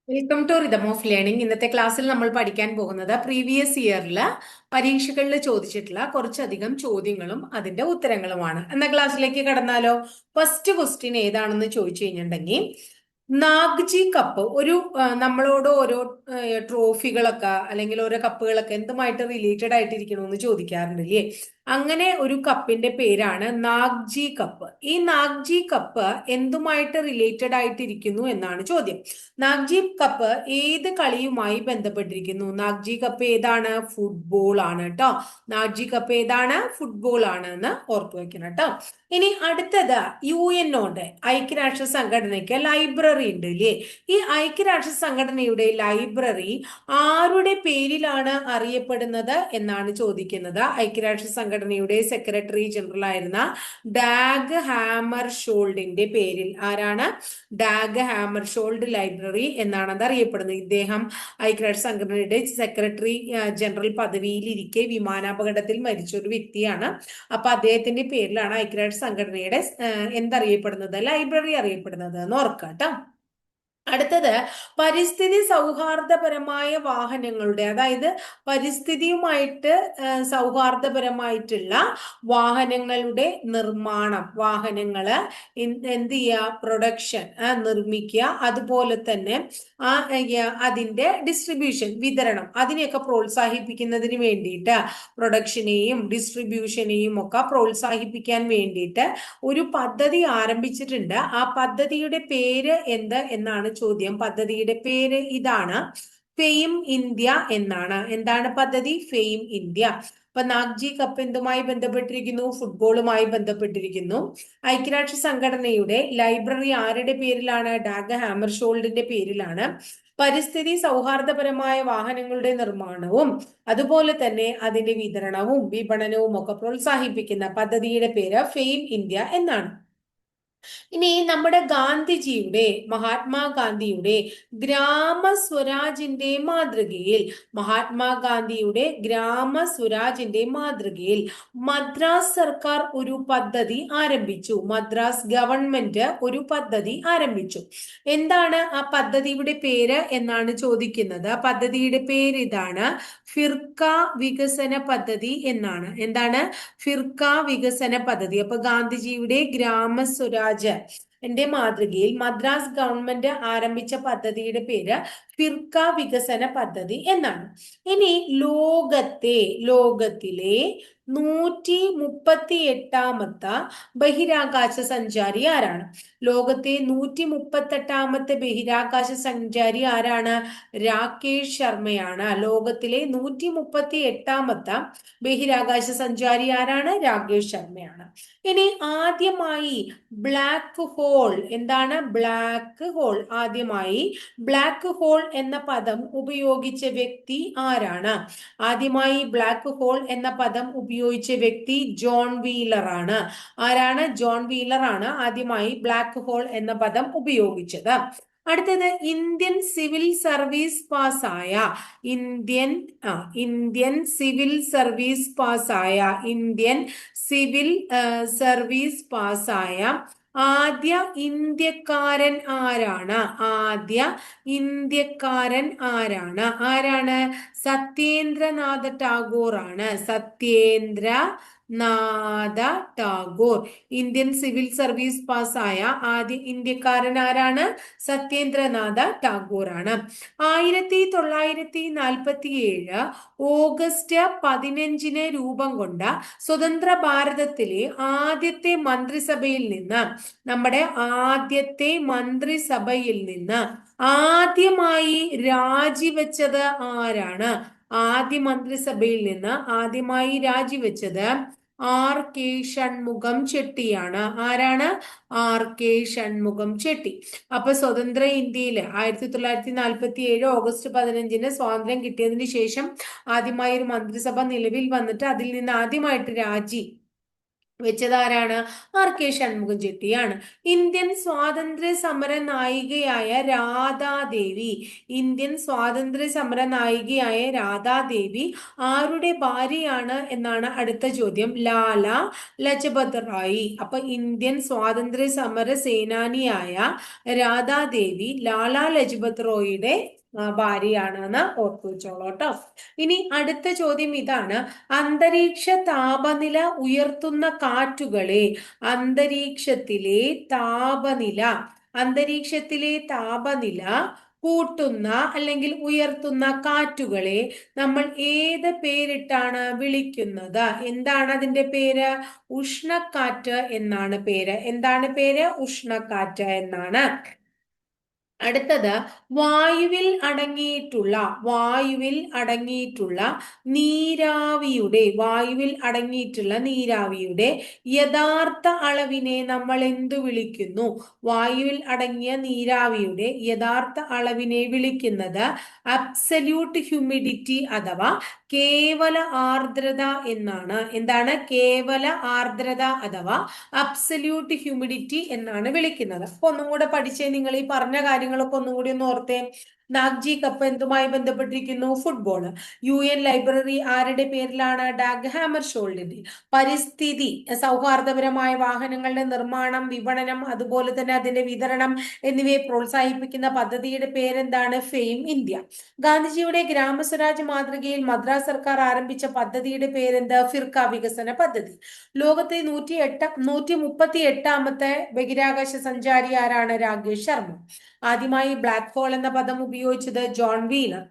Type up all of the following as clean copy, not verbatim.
Welcome to rhythm of learning. ഇന്നത്തെ ക്ലാസ്സിൽ നമ്മൾ പഠിക്കാൻ പോകുന്നത് പ്രീവിയസ് ഇയറിൽ പരീക്ഷകളിൽ ചോദിച്ചിട്ടുള്ള കുറച്ചധികം ചോദ്യങ്ങളും അതിന്റെ ഉത്തരങ്ങളുമാണ്. എന്ന ക്ലാസ്സിലേക്ക് കടന്നാലോ? ഫസ്റ്റ് ക്വസ്റ്റ്യൻ ഏതാണെന്ന് ചോദിച്ചു കഴിഞ്ഞിട്ടുണ്ടെങ്കിൽ, നാഗ്ജി കപ്പ് നമ്മളോട് ഓരോ ട്രോഫികളൊക്കെ അല്ലെങ്കിൽ ഓരോ കപ്പുകളൊക്കെ എന്തുമായിട്ട് റിലേറ്റഡ് ആയിട്ടിരിക്കണമെന്ന് ചോദിക്കാറുണ്ട് ഇല്ലേ? അങ്ങനെ ഒരു കപ്പിന്റെ പേരാണ് നാഗ്ജി കപ്പ്. ഈ നാഗ്ജി കപ്പ് എന്തുമായിട്ട് റിലേറ്റഡ് ആയിട്ടിരിക്കുന്നു എന്നാണ് ചോദ്യം. നാഗ്ജി കപ്പ് ഏത് കളിയുമായി ബന്ധപ്പെട്ടിരിക്കുന്നു? നാഗ്ജി കപ്പ് ഏതാണ്? ഫുട്ബോൾ ആണ് കേട്ടോ. നാഗ്ജി കപ്പ് ഏതാണ്? ഫുട്ബോൾ ആണ് എന്ന് ഓർത്തു വെക്കണം കേട്ടോ. ഇനി അടുത്തത് UN ഐക്യരാഷ്ട്ര സംഘടനയ്ക്ക് ലൈബ്രറി ഉണ്ട് ഇല്ലേ? ഈ ഐക്യരാഷ്ട്ര സംഘടനയുടെ ലൈബ്രറി ആരുടെ പേരിലാണ് അറിയപ്പെടുന്നത് എന്നാണ് ചോദിക്കുന്നത്. ഐക്യരാഷ്ട്ര സംഘടനയുടെ സെക്രട്ടറി ജനറൽ ആയിരുന്ന ഡാഗ് ഹാമർ ഷോൾഡിന്റെ പേരിൽ. ആരാണ്? ഡാഗ് ഹാമർ ഷോൾഡ് ലൈബ്രറി എന്നാണ് അത് അറിയപ്പെടുന്നത്. ഇദ്ദേഹം ഐക്യരാഷ്ട്ര സംഘടനയുടെ സെക്രട്ടറി ജനറൽ പദവിയിലിരിക്കെ വിമാനാപകടത്തിൽ മരിച്ച ഒരു വ്യക്തിയാണ്. അപ്പൊ അദ്ദേഹത്തിന്റെ പേരിലാണ് ഐക്യരാഷ്ട്ര സംഘടനയുടെ എന്തറിയപ്പെടുന്നത്? ലൈബ്രറി അറിയപ്പെടുന്നത് എന്ന് ഓർക്കാം കേട്ടോ. അടുത്തത് പരിസ്ഥിതി സൗഹാർദ്ദപരമായ വാഹനങ്ങളുടെ, അതായത് പരിസ്ഥിതിയുമായിട്ട് സൗഹാർദ്ദപരമായിട്ടുള്ള വാഹനങ്ങളുടെ നിർമ്മാണം, വാഹനങ്ങള് എന്ത് ചെയ്യുക? പ്രൊഡക്ഷൻ, നിർമ്മിക്കുക. അതുപോലെ തന്നെ അതിന്റെ ഡിസ്ട്രിബ്യൂഷൻ, വിതരണം, അതിനെയൊക്കെ പ്രോത്സാഹിപ്പിക്കുന്നതിന് വേണ്ടിയിട്ട്, പ്രൊഡക്ഷനെയും ഡിസ്ട്രിബ്യൂഷനെയും ഒക്കെ പ്രോത്സാഹിപ്പിക്കാൻ വേണ്ടിയിട്ട് ഒരു പദ്ധതി ആരംഭിച്ചിട്ടുണ്ട്. ആ പദ്ധതിയുടെ പേര് എന്ത് എന്നാണ് ചോദ്യം. പദ്ധതിയുടെ പേര് ഇതാണ്, ഫെയിം ഇന്ത്യ എന്നാണ്. എന്താണ് പദ്ധതി? Fame India. അപ്പൊ നാഗ്ജി കപ്പ് എന്തുമായി ബന്ധപ്പെട്ടിരിക്കുന്നു? ഫുട്ബോളുമായി ബന്ധപ്പെട്ടിരിക്കുന്നു. ഐക്യരാഷ്ട്ര സംഘടനയുടെ ലൈബ്രറി ആരുടെ പേരിലാണ്? ഡാഗ് ഹാമർഷോൾഡിന്റെ പേരിലാണ്. പരിസ്ഥിതി സൗഹാർദ്ദപരമായ വാഹനങ്ങളുടെ നിർമ്മാണവും അതുപോലെ തന്നെ അതിന്റെ വിതരണവും വിപണനവും ഒക്കെ പ്രോത്സാഹിപ്പിക്കുന്ന പദ്ധതിയുടെ പേര് ഫെയിം ഇന്ത്യ എന്നാണ്. ഇനി നമ്മുടെ മഹാത്മാഗാന്ധിയുടെ ഗ്രാമസ്വരാജിന്റെ മാതൃകയിൽ, മദ്രാസ് സർക്കാർ ഒരു പദ്ധതി ആരംഭിച്ചു. മദ്രാസ് ഗവൺമെന്റ് ഒരു പദ്ധതി ആരംഭിച്ചു. എന്താണ് ആ പദ്ധതിയുടെ പേര് എന്നാണ് ചോദിക്കുന്നത്. പദ്ധതിയുടെ പേര് ഇതാണ്, ഫിർക്ക വികസന പദ്ധതി എന്നാണ്. എന്താണ്? ഫിർക്ക വികസന പദ്ധതി. അപ്പൊ ഗാന്ധിജിയുടെ ഗ്രാമസ്വരാജ് എന്റെ മാതൃകയിൽ മദ്രാസ് ഗവൺമെന്റ് ആരംഭിച്ച പദ്ധതിയുടെ പേര് ഫിർക്ക വികസന പദ്ധതി എന്നാണ്. ഇനി ലോകത്തിലെ 138ാമത്തെ ബഹിരാകാശ സഞ്ചാരി ആരാണ്? ലോകത്തെ 138ാമത്തെ ബഹിരാകാശ സഞ്ചാരി ആരാണ്? രാകേഷ് ശർമ്മയാണ്. ലോകത്തിലെ 138ാമത്തെ ബഹിരാകാശ സഞ്ചാരി ആരാണ്? രാകേഷ് ശർമ്മയാണ്. ഇനി ആദ്യമായി ബ്ലാക്ക് ഹോൾ, എന്താണ് ബ്ലാക്ക് ഹോൾ? ആദ്യമായി ബ്ലാക്ക് ഹോൾ എന്ന പദം ഉപയോഗിച്ച വ്യക്തി ആരാണ്? ആദ്യമായി ബ്ലാക്ക് ഹോൾ എന്ന പദം ഉപയോഗിച്ച വ്യക്തി ജോൺ വീലർ ആണ്. ആരാണ്? ജോൺ വീലർ ആണ് ആദ്യമായി ബ്ലാക്ക് ഹോൾ എന്ന പദം ഉപയോഗിച്ചത്. അടുത്തത് ഇന്ത്യൻ സിവിൽ സർവീസ് പാസ്സായ ഇന്ത്യൻ സിവിൽ സർവീസ് പാസ്സായ ഇന്ത്യൻ സിവിൽ സർവീസ് പാസ്സായ ആദ്യ ഇന്ത്യക്കാരൻ ആരാണ്? ആരാണ്? സത്യേന്ദ്രനാഥ ടാഗോർ ആണ്. Satyendranath Tagore. Indian civil service പാസ്സായ ആദ്യ ഇന്ത്യക്കാരൻ ആരാണ്? സത്യേന്ദ്രനാഥ ടാഗോർ ആണ്. 1947 ഓഗസ്റ്റ് 15 രൂപം കൊണ്ട സ്വതന്ത്ര ഭാരതത്തിലെ ആദ്യത്തെ മന്ത്രിസഭയിൽ നിന്ന്, ആദ്യമായി രാജിവെച്ചത് ആരാണ്? ആദ്യമായി രാജിവെച്ചത് R.K. ഷൺമുഖം ചെട്ടിയാണ്. ആരാണ്? R.K. ഷൺമുഖം ചെട്ടി. അപ്പൊ സ്വതന്ത്ര ഇന്ത്യയിൽ 1947 ഓഗസ്റ്റ് 15 സ്വാതന്ത്ര്യം കിട്ടിയതിന് ശേഷം ആദ്യമായി ഒരു മന്ത്രിസഭ നിലവിൽ വന്നിട്ട് അതിൽ നിന്ന് ആദ്യമായിട്ട് വെച്ചതാരാണ്? ആർ കെ ഷൺമുഖം ചെട്ടിയാണ്. ഇന്ത്യൻ സ്വാതന്ത്ര്യ സമര നായികയായ രാധാദേവി, ഇന്ത്യൻ സ്വാതന്ത്ര്യ സമര നായികയായ രാധാദേവി ആരുടെ ഭാര്യയാണ് എന്നാണ് അടുത്ത ചോദ്യം. ലാല ലജപത് റായി. അപ്പൊ ഇന്ത്യൻ സ്വാതന്ത്ര്യ സമര സേനാനിയായ രാധാദേവി ലാല ലജപത് റോയിയുടെ ഭാര്യയാണെന്ന് ഓർത്തു വെച്ചോളൂ കേട്ടോ. ഇനി അടുത്ത ചോദ്യം ഇതാണ്. അന്തരീക്ഷ താപനില ഉയർത്തുന്ന കാറ്റുകളെ, അന്തരീക്ഷത്തിലെ താപനില അന്തരീക്ഷത്തിലെ താപനില കൂട്ടുന്ന അല്ലെങ്കിൽ ഉയർത്തുന്ന കാറ്റുകളെ നമ്മൾ ഏത് പേരിട്ടാണ് വിളിക്കുന്നത്? എന്താണ് അതിന്റെ പേര്? ഉഷ്ണക്കാറ്റ് എന്നാണ് പേര്. എന്താണ് പേര്? ഉഷ്ണക്കാറ്റ് എന്നാണ്. അടുത്തത്, വായുവിൽ അടങ്ങിയിട്ടുള്ള നീരാവിയുടെ യഥാർത്ഥ അളവിനെ നമ്മൾ എന്തു വിളിക്കുന്നു? വായുവിൽ അടങ്ങിയ നീരാവിയുടെ യഥാർത്ഥ അളവിനെ വിളിക്കുന്നത് അബ്സല്യൂട്ട് ഹ്യൂമിഡിറ്റി അഥവാ കേവല ആർദ്രത എന്നാണ്. എന്താണ്? കേവല ആർദ്രത അഥവാ അബ്സല്യൂട്ട് ഹ്യൂമിഡിറ്റി എന്നാണ് വിളിക്കുന്നത്. അപ്പൊ ഒന്നും കൂടെ പഠിച്ചേ, നിങ്ങൾ ഈ പറഞ്ഞ കാര്യങ്ങളൊക്കെ ഒന്നും കൂടി ഒന്ന് ഓർത്തേ. നാഗ്ജി കപ്പ് എന്തുമായി ബന്ധപ്പെട്ടിരിക്കുന്നു? ഫുട്ബോൾ. UN ലൈബ്രറി ആരുടെ പേരിലാണ്? ഡാഗ് ഹാമർ ഷോൾഡിന്റെ. പരിസ്ഥിതി സൗഹാർദ്ദപരമായ വാഹനങ്ങളുടെ നിർമ്മാണം, വിപണനം, അതുപോലെ തന്നെ അതിന്റെ വിതരണം എന്നിവയെ പ്രോത്സാഹിപ്പിക്കുന്ന പദ്ധതിയുടെ പേരെന്താണ്? Fame India. ഗാന്ധിജിയുടെ ഗ്രാമസ്വരാജ് മാതൃകയിൽ മദ്രാസ് സർക്കാർ ആരംഭിച്ച പദ്ധതിയുടെ പേരെന്ത്? ഫിർക്ക വികസന പദ്ധതി. ലോകത്തെ 138ാമത്തെ ബഹിരാകാശ സഞ്ചാരി ആരാണ്? രാകേഷ് ശർമ്മ. ആദ്യമായി ബ്ലാക്ക് ഹോൾ എന്ന പദം ഉപയോഗിച്ചത് John wheeler.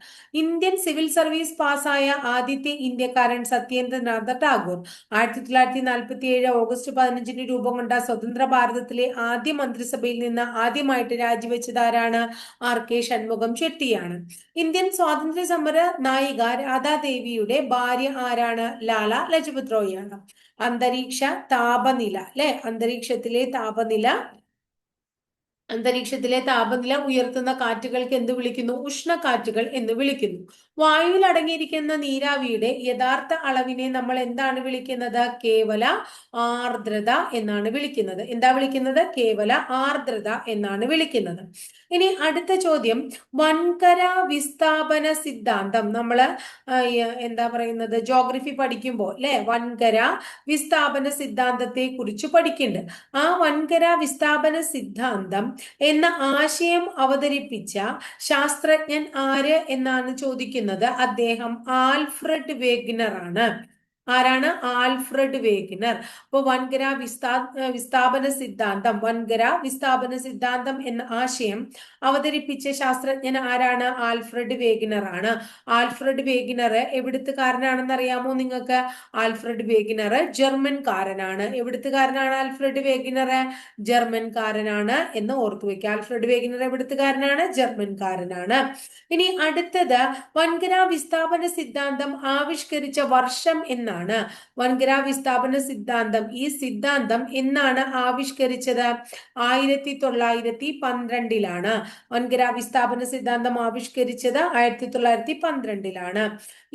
Indian civil service പാസ്സായ ആദ്യത്തെ ഇന്ത്യക്കാരൻ സത്യേന്ദ്രനാഥ ടാഗോർ. 1947 ഓഗസ്റ്റ് 15 രൂപം കൊണ്ട സ്വതന്ത്ര ഭാരതത്തിലെ ആദ്യ മന്ത്രിസഭയിൽ നിന്ന് ആദ്യമായിട്ട് രാജിവെച്ചതാരാണ്? ആർ കെ ഷൺമുഖം ചെട്ടിയാണ്. ഇന്ത്യൻ സ്വാതന്ത്ര്യ സമര നായിക രാധാദേവിയുടെ ഭാര്യ ആരാണ്? ലാല ലജപത് റോയിയാണ്. അന്തരീക്ഷ താപനില അല്ലെ, അന്തരീക്ഷത്തിലെ താപനില ഉയർത്തുന്ന കാറ്റുകൾക്ക് എന്ത് വിളിക്കുന്നു? ഉഷ്ണക്കാറ്റുകൾ എന്ന് വിളിക്കുന്നു. വായുവിൽ അടങ്ങിയിരിക്കുന്ന നീരാവിയുടെ യഥാർത്ഥ അളവിനെ നമ്മൾ എന്താണ് വിളിക്കുന്നത്? കേവല ആർദ്രത എന്നാണ് വിളിക്കുന്നത്. എന്താ വിളിക്കുന്നത്? കേവല ആർദ്രത എന്നാണ് വിളിക്കുന്നത്. ഇനി അടുത്ത ചോദ്യം, വൻകര വിസ്ഥാപന സിദ്ധാന്തം. നമ്മള് എന്താ പറയുന്നത്, ജോഗ്രഫി പഠിക്കുമ്പോൾ അല്ലെ, വൻകര വിസ്ഥാപന സിദ്ധാന്തത്തെ കുറിച്ച് പഠിക്കുന്നുണ്ട്. ആ വൻകര വിസ്ഥാപന സിദ്ധാന്തം എന്ന ആശയം അവതരിപ്പിച്ച ശാസ്ത്രജ്ഞൻ ആര് എന്നാണ് ചോദിക്കുന്നത്. അദ്ദേഹം ആൽഫ്രഡ് വേഗ്നർ ആണ്. ആരാണ്? Alfred Wegener. അപ്പൊ വൻകര വിസ്ഥാപന സിദ്ധാന്തം എന്ന ആശയം അവതരിപ്പിച്ച ശാസ്ത്രജ്ഞൻ ആരാണ്? ആൽഫ്രഡ് വേഗ്നർ ആണ്. ആൽഫ്രഡ് വേഗ്നർ എവിടുത്തുകാരനാണെന്ന് അറിയാമോ നിങ്ങൾക്ക്? Alfred Wegener ജർമ്മൻകാരനാണ്. എവിടുത്തുകാരനാണ് Alfred Wegener? ജർമ്മൻകാരനാണ് എന്ന് ഓർത്തു വെക്കുക. Alfred Wegener എവിടുത്തുകാരനാണ്? ജർമ്മൻകാരനാണ്. ഇനി അടുത്തത്, വൻകര വിസ്ഥാപന സിദ്ധാന്തം ആവിഷ്കരിച്ച വർഷം എന്നാണ്. വൻകര വിസ്ഥാപന സിദ്ധാന്തം, ഈ സിദ്ധാന്തം എന്നാണ് ആവിഷ്കരിച്ചത്? 1912 വൻകര വിസ്ഥാപന സിദ്ധാന്തം ആവിഷ്കരിച്ചത് 1912.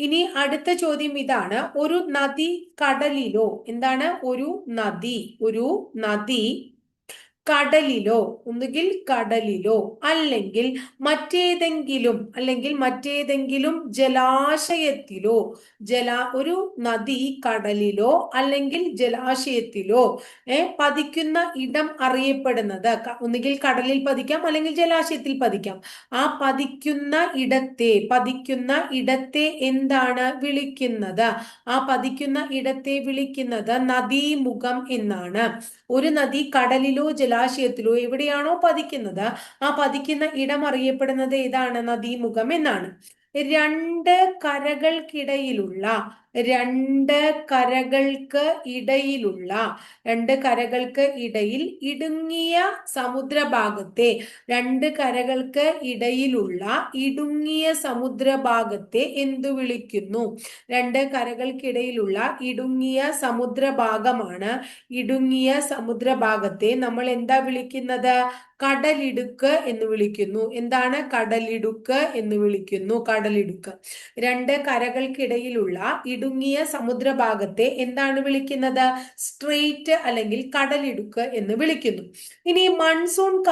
ഇനി അടുത്ത ചോദ്യം ഇതാണ്. ഒരു നദി കടലിലോ, എന്താണ്? ഒരു നദി കടലിലോ, ഒന്നുകിൽ കടലിലോ അല്ലെങ്കിൽ മറ്റേതെങ്കിലും ജലാശയത്തിലോ, ഒരു നദി കടലിലോ അല്ലെങ്കിൽ ജലാശയത്തിലോ പതിക്കുന്ന ഇടം അറിയപ്പെടുന്നത്, ഒന്നുകിൽ കടലിൽ പതിക്കാം അല്ലെങ്കിൽ ജലാശയത്തിൽ പതിക്കാം. ആ പതിക്കുന്ന ഇടത്തെ എന്താണ് വിളിക്കുന്നത്? ആ പതിക്കുന്ന ഇടത്തെ വിളിക്കുന്നത് നദീമുഖം എന്നാണ്. ഒരു നദി കടലിലോ ജലാശയത്തിലോ എവിടെയാണോ പതിക്കുന്നത്, ആ പതിക്കുന്ന ഇടം അറിയപ്പെടുന്നത് ഏതാണ്? നദീമുഖം എന്നാണ്. രണ്ട് കരകൾക്കിടയിലുള്ള ഇടുങ്ങിയ സമുദ്രഭാഗത്തെ എന്തു വിളിക്കുന്നു? രണ്ട് കരകൾക്കിടയിലുള്ള ഇടുങ്ങിയ സമുദ്രഭാഗമാണ്. ഇടുങ്ങിയ സമുദ്രഭാഗത്തെ നമ്മൾ എന്താ വിളിക്കുന്നത്? കടലിടുക്ക് എന്ന് വിളിക്കുന്നു. എന്താണ്? കടലിടുക്ക് എന്ന് വിളിക്കുന്നു. രണ്ട് കരകൾക്കിടയിലുള്ള ഇടുങ്ങിയ സമുദ്രഭാഗത്തെ എന്താണ് വിളിക്കുന്നത്? സ്ട്രെയിറ്റ് അല്ലെങ്കിൽ കടലിടുക്ക് എന്ന് വിളിക്കുന്നു. ഇനി മൺസൂൺ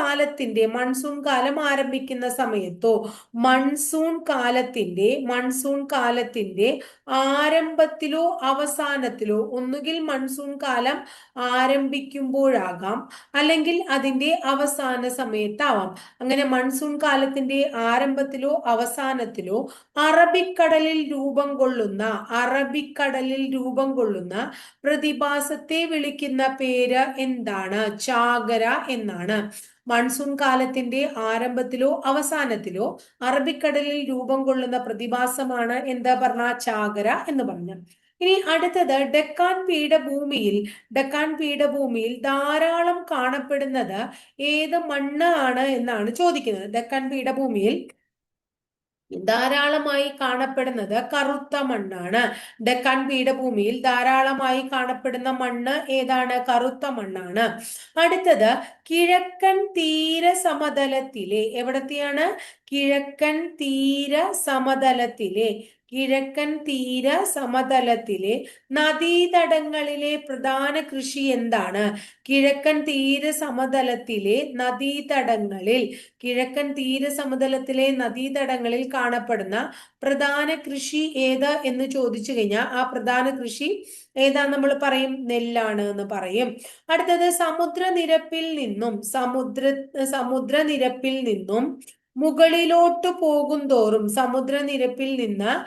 കാലം ആരംഭിക്കുന്ന സമയത്തോ മൺസൂൺ കാലത്തിന്റെ ആരംഭത്തിലോ അവസാനത്തിലോ, ഒന്നുകിൽ മൺസൂൺ കാലം ആരംഭിക്കുമ്പോഴാകാം അല്ലെങ്കിൽ അതിന്റെ അവസാന സമയത്താവാം. അങ്ങനെ മൺസൂൺ കാലത്തിന്റെ ആരംഭത്തിലോ അവസാനത്തിലോ അറബിക്കടലിൽ രൂപം കൊള്ളുന്ന പ്രതിഭാസത്തെ വിളിക്കുന്ന പേര് എന്താണ്? ചാകര എന്നാണ്. മൺസൂൺ കാലത്തിന്റെ ആരംഭത്തിലോ അവസാനത്തിലോ അറബിക്കടലിൽ രൂപം കൊള്ളുന്ന പ്രതിഭാസമാണ് എന്താ പറഞ്ഞ? ചാകര എന്ന് പറഞ്ഞു. ഇനി അടുത്തത് ഡെക്കാൻ പീഠഭൂമിയിൽ ധാരാളം കാണപ്പെടുന്നത് ഏത് മണ്ണ് ആണ് എന്നാണ് ചോദിക്കുന്നത്. ഡെക്കാൻ പീഠഭൂമിയിൽ ധാരാളമായി കാണപ്പെടുന്നത് കറുത്ത മണ്ണാണ്. ഡെക്കാൻ പീഠഭൂമിയിൽ ധാരാളമായി കാണപ്പെടുന്ന മണ്ണ് ഏതാണ്? കറുത്ത മണ്ണാണ്. അടുത്തത് കിഴക്കൻ തീര സമതലത്തിലെ, എവിടത്തെയാണ്? കിഴക്കൻ തീര സമതലത്തിലെ നദീതടങ്ങളിലെ പ്രധാന കൃഷി എന്താണ്? കിഴക്കൻ തീര സമതലത്തിലെ നദീതടങ്ങളിൽ കാണപ്പെടുന്ന പ്രധാന കൃഷി ഏത് എന്ന് ചോദിച്ചു കഴിഞ്ഞാൽ ആ പ്രധാന കൃഷി ഏതാ നമ്മൾ പറയും? നെല്ലാണ് എന്ന് പറയും. അടുത്തത് സമുദ്രനിരപ്പിൽ നിന്നും മുകളിലോട്ട് പോകുന്തോറും, സമുദ്രനിരപ്പിൽ നിന്ന്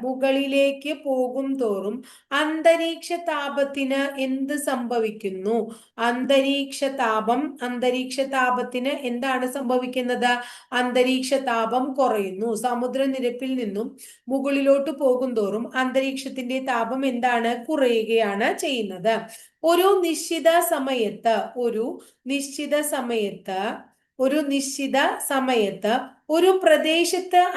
മുകളിലേക്ക് പോകുന്തോറും അന്തരീക്ഷ താപത്തിന് എന്ത് സംഭവിക്കുന്നു? അന്തരീക്ഷ താപത്തിന് എന്താണ് സംഭവിക്കുന്നത്? അന്തരീക്ഷ താപം കുറയുന്നു. സമുദ്രനിരപ്പിൽ നിന്നും മുകളിലോട്ട് പോകുന്തോറും അന്തരീക്ഷത്തിന്റെ താപം എന്താണ്? കുറയുകയാണ് ചെയ്യുന്നത്. ഒരു നിശ്ചിത സമയത്ത് ഒരു പ്രദേശത്ത്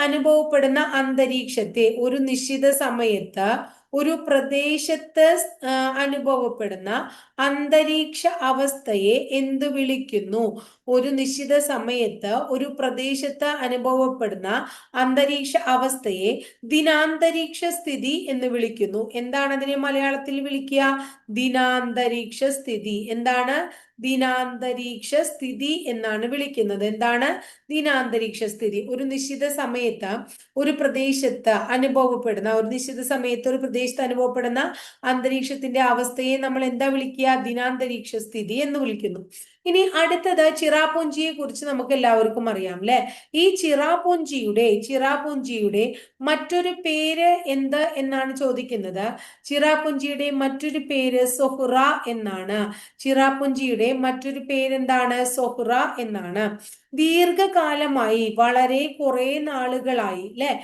അനുഭവപ്പെടുന്ന അന്തരീക്ഷ അവസ്ഥയെ എന്ത് വിളിക്കുന്നു? ഒരു നിശ്ചിത സമയത്ത് ഒരു പ്രദേശത്ത് അനുഭവപ്പെടുന്ന അന്തരീക്ഷ അവസ്ഥയെ ദിനാന്തരീക്ഷ സ്ഥിതി എന്ന് വിളിക്കുന്നു. എന്താണ് അതിനെ മലയാളത്തിൽ വിളിക്കുക? ദിനാന്തരീക്ഷ സ്ഥിതി. എന്താണ്? ദിനാന്തരീക്ഷ സ്ഥിതി എന്നാണ് വിളിക്കുന്നത്. എന്താണ്? ദിനാന്തരീക്ഷ സ്ഥിതി. ഒരു നിശ്ചിത സമയത്ത് ഒരു പ്രദേശത്ത് അനുഭവപ്പെടുന്ന അന്തരീക്ഷത്തിന്റെ അവസ്ഥയെ നമ്മൾ എന്താ വിളിക്കുക? ദിനാന്തരീക്ഷ സ്ഥിതി എന്ന് വിളിക്കുന്നു. ഇനി അടുത്തത് ചിറാപുഞ്ചിയെ കുറിച്ച് നമുക്ക് എല്ലാവർക്കും അറിയാം അല്ലെ? ഈ ചിറാപുഞ്ചിയുടെ മറ്റൊരു പേര് എന്ത് എന്നാണ് ചോദിക്കുന്നത്. ചിറാപുഞ്ചിയുടെ മറ്റൊരു പേര് സൊഹ്റ എന്നാണ്. ചിറാപുഞ്ചിയുടെ മറ്റൊരു പേരെന്താണ്? സൊഹ്റ എന്നാണ്. ദീർഘകാലമായി, വളരെ കുറെ നാളുകളായി അല്ലെ,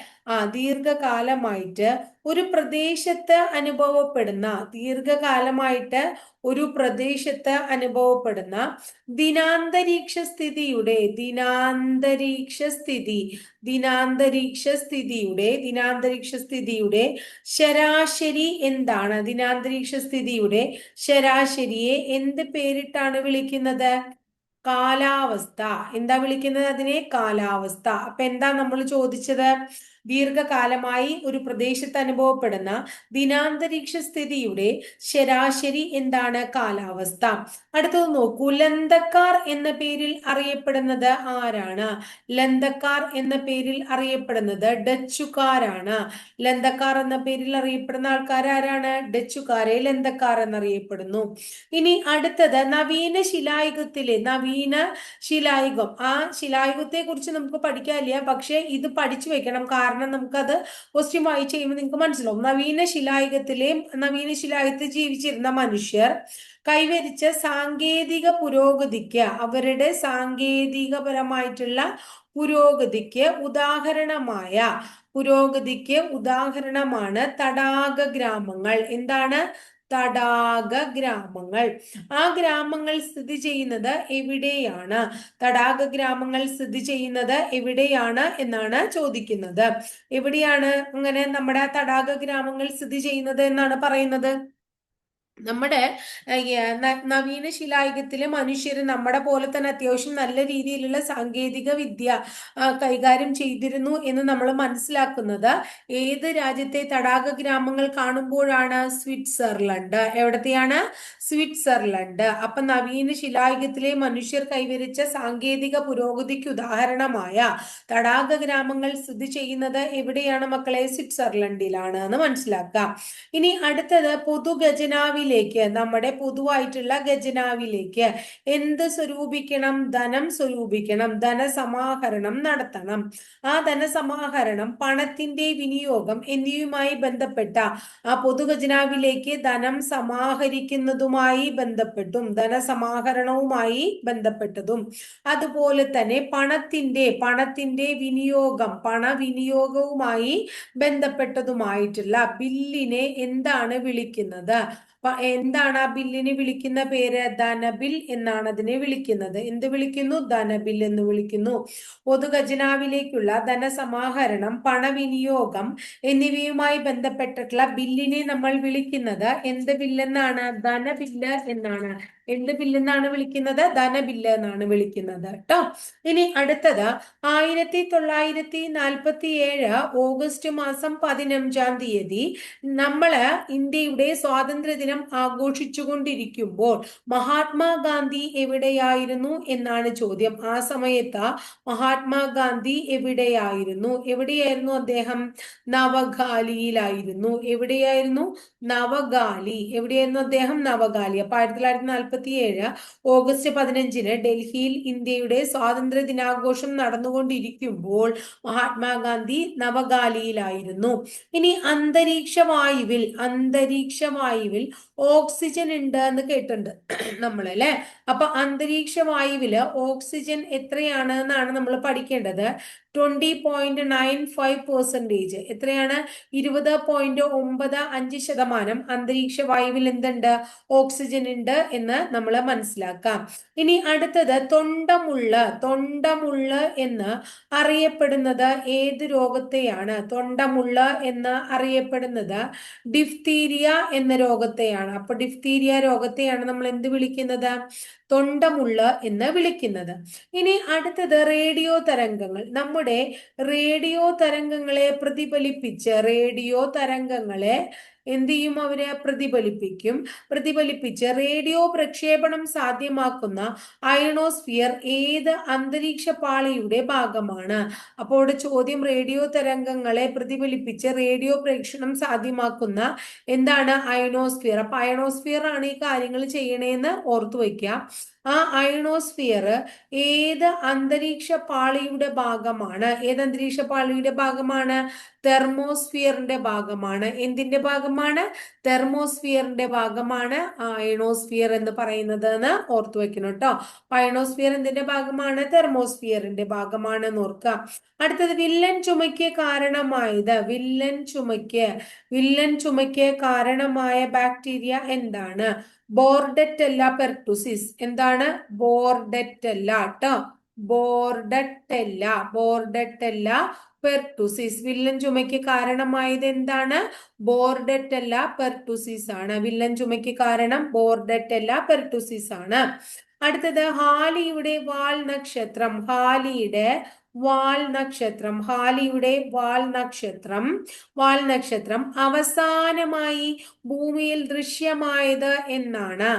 ദീർഘകാലമായിട്ട് ഒരു പ്രദേശത്ത് അനുഭവപ്പെടുന്ന ദിനാന്തരീക്ഷ സ്ഥിതിയുടെ ശരാശരി എന്താണ്? ദിനാന്തരീക്ഷ സ്ഥിതിയുടെ ശരാശരിയെ എന്ത് പേരിട്ടാണ് വിളിക്കുന്നത്? കാലാവസ്ഥ. എന്താ വിളിക്കുന്നത് അതിനെ? കാലാവസ്ഥ. അപ്പൊ എന്താ നമ്മൾ ചോദിച്ചത്? ദീർഘകാലമായി ഒരു പ്രദേശത്ത് അനുഭവപ്പെടുന്ന ദിനാന്തരീക്ഷ സ്ഥിതിയുടെ ശരാശരി എന്താണ്? കാലാവസ്ഥ. അടുത്തത് നോക്കൂ. ലന്തക്കാർ എന്ന പേരിൽ അറിയപ്പെടുന്നത് ആരാണ്? ലന്തക്കാർ എന്ന പേരിൽ അറിയപ്പെടുന്നത് ഡച്ചുകാരാണ്. ലന്തക്കാർ എന്ന പേരിൽ അറിയപ്പെടുന്ന ആൾക്കാർ ആരാണ്? ഡച്ചുകാരെ ലന്തക്കാർ എന്നറിയപ്പെടുന്നു. ഇനി അടുത്തത് നവീന ശിലായുഗം. ആ ശിലായുഗത്തെ കുറിച്ച് നമുക്ക് പഠിക്കാനില്ല, പക്ഷെ ഇത് പഠിച്ചു വെക്കണം. കാരണം നമുക്കത് ക്വസ്റ്റ്യൻ വായിച്ച് കഴിയുമ്പോൾ നിങ്ങൾക്ക് മനസ്സിലാവും. നവീന ശിലായുഗത്തിൽ ജീവിച്ചിരുന്ന മനുഷ്യർ കൈവരിച്ച സാങ്കേതിക പുരോഗതിക്ക്, അവരുടെ സാങ്കേതികപരമായിട്ടുള്ള പുരോഗതിക്ക് ഉദാഹരണമാണ് തടാക ഗ്രാമങ്ങൾ. എന്താണ്? തടാക ഗ്രാമങ്ങൾ. ആ ഗ്രാമങ്ങൾ സ്ഥിതി ചെയ്യുന്നത് എവിടെയാണ്? എന്നാണ് ചോദിക്കുന്നത്. എവിടെയാണ് അങ്ങനെ നമ്മുടെ തടാക ഗ്രാമങ്ങൾ സ്ഥിതി ചെയ്യുന്നത് എന്നാണ് പറയുന്നത്? നമ്മുടെ നവീന ശിലായുഗത്തിലെ മനുഷ്യർ നമ്മുടെ പോലെ തന്നെ അത്യാവശ്യം നല്ല രീതിയിലുള്ള സാങ്കേതിക വിദ്യ കൈകാര്യം ചെയ്തിരുന്നു എന്ന് നമ്മൾ മനസ്സിലാക്കുന്നത് ഏത് രാജ്യത്തെ തടാക ഗ്രാമങ്ങൾ കാണുമ്പോഴാണ്? സ്വിറ്റ്സർലൻഡ്. എവിടത്തെയാണ്? സ്വിറ്റ്സർലൻഡ്. അപ്പൊ നവീന ശിലായുഗത്തിലെ മനുഷ്യർ കൈവരിച്ച സാങ്കേതിക പുരോഗതിക്ക് ഉദാഹരണമായ തടാക ഗ്രാമങ്ങൾ സ്ഥിതി ചെയ്യുന്നത് എവിടെയാണ് മക്കളെ? സ്വിറ്റ്സർലൻഡിലാണ് എന്ന് മനസ്സിലാക്കാം. ഇനി അടുത്തത് പൊതുഖജനാവിലേക്ക്, നമ്മുടെ പൊതുവായിട്ടുള്ള ഖജനാവിലേക്ക് എന്ത് സ്വരൂപിക്കണം? ധനം സ്വരൂപിക്കണം, ധനസമാഹരണം നടത്തണം. ആ ധനസമാഹരണം, പണത്തിന്റെ വിനിയോഗം എന്നിവയുമായി ബന്ധപ്പെട്ട ആ പൊതുഖജനാവിലേക്ക് ധനം സമാഹരിക്കുന്നതുമായി ബന്ധപ്പെട്ടും ധനസമാഹരണവുമായി ബന്ധപ്പെട്ടതും അതുപോലെ തന്നെ പണത്തിന്റെ വിനിയോഗം, പണവിനിയോഗവുമായി ബന്ധപ്പെട്ടതുമായിട്ടുള്ള ബില്ലിനെ എന്താണ് വിളിക്കുന്നത്? എന്താണ് ആ ബില്ലിനെ വിളിക്കുന്ന പേര്? ധനബിൽ എന്നാണ് അതിനെ വിളിക്കുന്നത്. എന്ത് വിളിക്കുന്നു? ധനബിൽ എന്ന് വിളിക്കുന്നു. പൊതുഖജനാവിലേക്കുള്ള ധനസമാഹരണം, പണവിനിയോഗം എന്നിവയുമായി ബന്ധപ്പെട്ടിട്ടുള്ള ബില്ലിനെ നമ്മൾ വിളിക്കുന്നത് എന്ത് ബില്ലെന്നാണ്? ധനബില്ല് എന്നാണ്. എന്ത് ബില്ലെന്നാണ് വിളിക്കുന്നത്? ധനബില്ല് എന്നാണ് വിളിക്കുന്നത് കേട്ടോ. ഇനി അടുത്തത് 1947 ഓഗസ്റ്റ് മാസം 15-ാം തീയതി നമ്മള് ഇന്ത്യയുടെ സ്വാതന്ത്ര്യ ദിനം ആഘോഷിച്ചുകൊണ്ടിരിക്കുമ്പോൾ മഹാത്മാഗാന്ധി എവിടെയായിരുന്നു എന്നാണ് ചോദ്യം. ആ സമയത്ത് മഹാത്മാഗാന്ധി എവിടെയായിരുന്നു അദ്ദേഹം? നവഗാലിയിലായിരുന്നു. എവിടെയായിരുന്നു? നവഗാലി. എവിടെയായിരുന്നു അദ്ദേഹം? നവഗാലി. അപ്പൊ 1947 ഓഗസ്റ്റ് 15-ന് ഡൽഹിയിൽ ഇന്ത്യയുടെ സ്വാതന്ത്ര്യ ദിനാഘോഷം നടന്നുകൊണ്ടിരിക്കുമ്പോൾ മഹാത്മാഗാന്ധി നവഗാലിയിലായിരുന്നു. ഇനി അന്തരീക്ഷ വായുവിൽ ഓക്സിജൻ ഉണ്ട് എന്ന് കേട്ടിട്ടുണ്ട് നമ്മൾ, അല്ലെ? അപ്പൊ അന്തരീക്ഷ വായുവില് ഓക്സിജൻ എത്രയാണ് എന്നാണ് നമ്മൾ പഠിക്കേണ്ടത്. 20.95%. എത്രയാണ്? 20.95% അന്തരീക്ഷ വായുവിൽ എന്തുണ്ട്? ഓക്സിജൻ ഉണ്ട് എന്ന് നമ്മൾ മനസ്സിലാക്കാം. ഇനി അടുത്തത് തൊണ്ടമുള്ള എന്ന് അറിയപ്പെടുന്നത് ഏത് രോഗത്തെയാണ്? തൊണ്ടമുള്ള എന്ന് അറിയപ്പെടുന്നത് ഡിഫ്തീരിയ എന്ന രോഗത്തെയാണ്. അപ്പൊ ഡിഫ്തീരിയ രോഗത്തെയാണ് നമ്മൾ എന്ത് വിളിക്കുന്നത്? തൊണ്ടമുള്ള എന്ന് വിളിക്കുന്നത്. ഇനി അടുത്തത് റേഡിയോ തരംഗങ്ങൾ. നമ്മുടെ റേഡിയോ തരംഗങ്ങളെ എന്ത് ചെയ്യും? അവര് പ്രതിഫലിപ്പിച്ച് റേഡിയോ പ്രക്ഷേപണം സാധ്യമാക്കുന്ന അയണോസ്ഫിയർ ഏത് അന്തരീക്ഷ പാളിയുടെ ഭാഗമാണ്? അപ്പോൾ ഇവിടെ ചോദ്യം, റേഡിയോ തരംഗങ്ങളെ പ്രതിഫലിപ്പിച്ച് റേഡിയോ പ്രേക്ഷണം സാധ്യമാക്കുന്ന എന്താണ്? അയണോസ്ഫിയർ. അപ്പൊ അയണോസ്ഫിയർ ആണ് ഈ കാര്യങ്ങൾ ചെയ്യണേന്ന് ഓർത്തു വയ്ക്കുക. ആ അയണോസ്ഫിയർ ഏത് അന്തരീക്ഷ പാളിയുടെ ഭാഗമാണ്? ഏത് അന്തരീക്ഷ പാളിയുടെ ഭാഗമാണ്? തെർമോസ്ഫിയറിന്റെ ഭാഗമാണ്. എന്തിന്റെ ഭാഗമാണ്? തെർമോസ്ഫിയറിന്റെ ഭാഗമാണ് അയണോസ്ഫിയർ എന്ന് പറയുന്നത് എന്ന് ഓർത്തു വെക്കണം കേട്ടോ. അയണോസ്ഫിയർ എന്തിന്റെ ഭാഗമാണ്? തെർമോസ്ഫിയറിന്റെ ഭാഗമാണ് എന്ന് ഓർക്കുക. അടുത്തത് വില്ലൻ ചുമയ്ക്ക് കാരണമായ ബാക്ടീരിയ എന്താണ്? ബോർഡറ്റെല്ല പെർട്ടുസിസ്. എന്താണ്? ബോർഡറ്റെല്ല കേട്ടോ. ബോർഡറ്റെല്ല പെർട്ടുസിസ്. വില്ലൻ ചുമയ്ക്ക് കാരണമായത് എന്താണ്? ബോർഡറ്റെല്ല പെർട്ടുസിസ് ആണ്. വില്ലൻ ചുമയ്ക്ക് കാരണം ബോർഡറ്റെല്ല പെർട്ടുസിസ് ആണ്. അടുത്തത് ഹാലിയുടെ വാൽ നക്ഷത്രം അവസാനമായി ഭൂമിയിൽ ദൃശ്യമായത് എന്നാണ്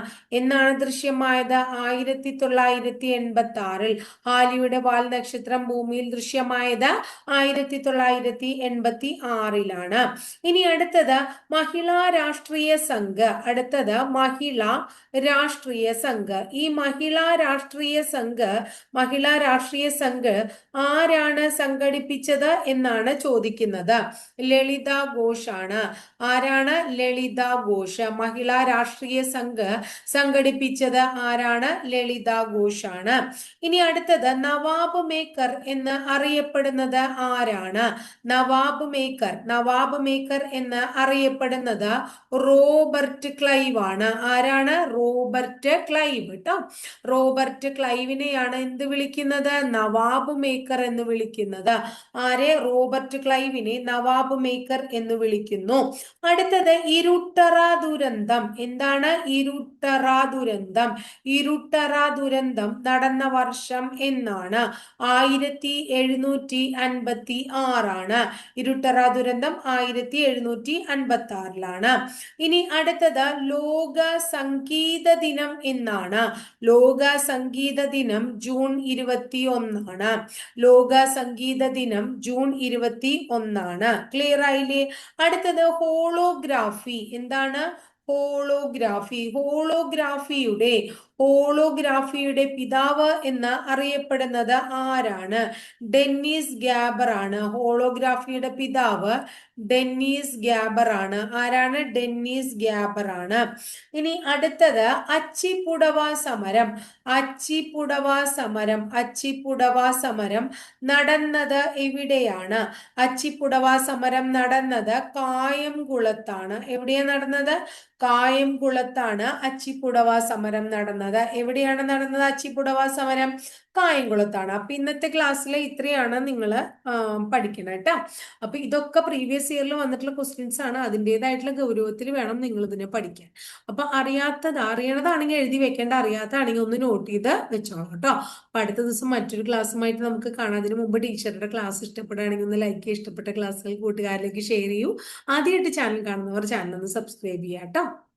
ദൃശ്യമായത്? 1986. ഹാലിയുടെ വാൽ നക്ഷത്രം ഭൂമിയിൽ ദൃശ്യമായത് 1986. ഇനി അടുത്തത് മഹിളാ രാഷ്ട്രീയ സംഘ്. ഈ മഹിളാ രാഷ്ട്രീയ സംഘ് ആരാണ് സംഘടിപ്പിച്ചത് എന്നാണ് ചോദിക്കുന്നത്. ലളിത ഘോഷ് ആണ്. ആരാണ്? ലളിത ഘോഷ്. മഹിളാ രാഷ്ട്രീയ സംഘ് സംഘടിപ്പിച്ചത് ആരാണ്? ലളിത ഘോഷ് ആണ്. ഇനി അടുത്തത് നവാബ് മേക്കർ എന്ന് അറിയപ്പെടുന്നത് ആരാണ്? നവാബ് മേക്കർ എന്ന് അറിയപ്പെടുന്നത് റോബർട്ട് ക്ലൈവ് ആണ്. ആരാണ്? റോബർട്ട് ക്ലൈവ് കേട്ടോ. റോബർട്ട് ക്ലൈവിനെയാണ് എന്ത് വിളിക്കുന്നത്? നവാബ് മേക്കർ മേക്കർ എന്ന് വിളിക്കുന്നത്? ആരെ? റോബർട്ട് ക്ലൈവിനെ നവാബ് മേക്കർ എന്ന് വിളിക്കുന്നു. അടുത്തത് ഇരുട്ടറ ദുരന്തം. എന്താണ് ഇരുട്ടറ ദുരന്തം? ഇരുട്ടറ ദുരന്തം നടന്ന വർഷം എന്നാണ്? 1756 ഇരുട്ടറ ദുരന്തം 1756 ഇനി അടുത്തത് ലോക സംഗീത ദിനം എന്നാണ്? ലോക സംഗീത ദിനം ജൂൺ 21. ലോക സംഗീത ദിനം ജൂൺ 21. ക്ലിയർ ആയില്ലേ? അടുത്തത് ഹോളോഗ്രാഫി. എന്താണ്? ഹോളോഗ്രാഫി. ഹോളോഗ്രാഫിയുടെ പിതാവ് എന്ന് അറിയപ്പെടുന്നത് ആരാണ്? ഡെന്നീസ് ഗ്യാബർ ആണ്. ഹോളോഗ്രാഫിയുടെ പിതാവ് ഡെന്നീസ് ഗ്യാബർ ആണ്. ആരാണ്? ഡെന്നീസ് ഗ്യാബർ ആണ്. ഇനി അടുത്തത് അച്ചിപ്പുടവ സമരം. അച്ചിപ്പുടവ സമരം നടന്നത് എവിടെയാണ്? അച്ചിപ്പുടവ സമരം നടന്നത് കായംകുളത്താണ്. എവിടെയാണ് നടന്നത്? കായംകുളത്താണ് അച്ചിപ്പുടവ സമരം നടന്നത്. എവിടെയാണ് നടന്നത് അച്ചിപ്പുടവ സമരം? കായംകുളത്താണ്. അപ്പൊ ഇന്നത്തെ ക്ലാസ്സിൽ ഇത്രയാണ് നിങ്ങൾ പഠിക്കണം കേട്ടോ. അപ്പൊ ഇതൊക്കെ പ്രീവിയസ് ഇയറിൽ വന്നിട്ടുള്ള ക്വസ്റ്റ്യൻസ് ആണ്. അതിൻ്റെതായിട്ടുള്ള ഗൗരവത്തിൽ വേണം നിങ്ങൾ ഇതിനെ പഠിക്കാൻ. അപ്പൊ അറിയണതാണെങ്കിൽ എഴുതി വെക്കേണ്ട, അറിയാത്തതാണെങ്കിൽ ഒന്ന് നോട്ട് ചെയ്ത് വെച്ചോളാം കേട്ടോ. അപ്പൊ അടുത്ത ദിവസം മറ്റൊരു ക്ലാസ്സുമായിട്ട് നമുക്ക് കാണാം. അതിന് മുമ്പ് ടീച്ചറുടെ ക്ലാസ് ഇഷ്ടപ്പെടുകയാണെങ്കിൽ ഒന്ന് ലൈക്ക് ചെയ്യുക. ഇഷ്ടപ്പെട്ട ക്ലാസ്സുകൾ കൂട്ടുകാരിലേക്ക് ഷെയർ ചെയ്യൂ. ആദ്യമായിട്ട് ചാനൽ കാണുന്നവർ ചാനൽ ഒന്ന് സബ്സ്ക്രൈബ് ചെയ്യാം കേട്ടോ.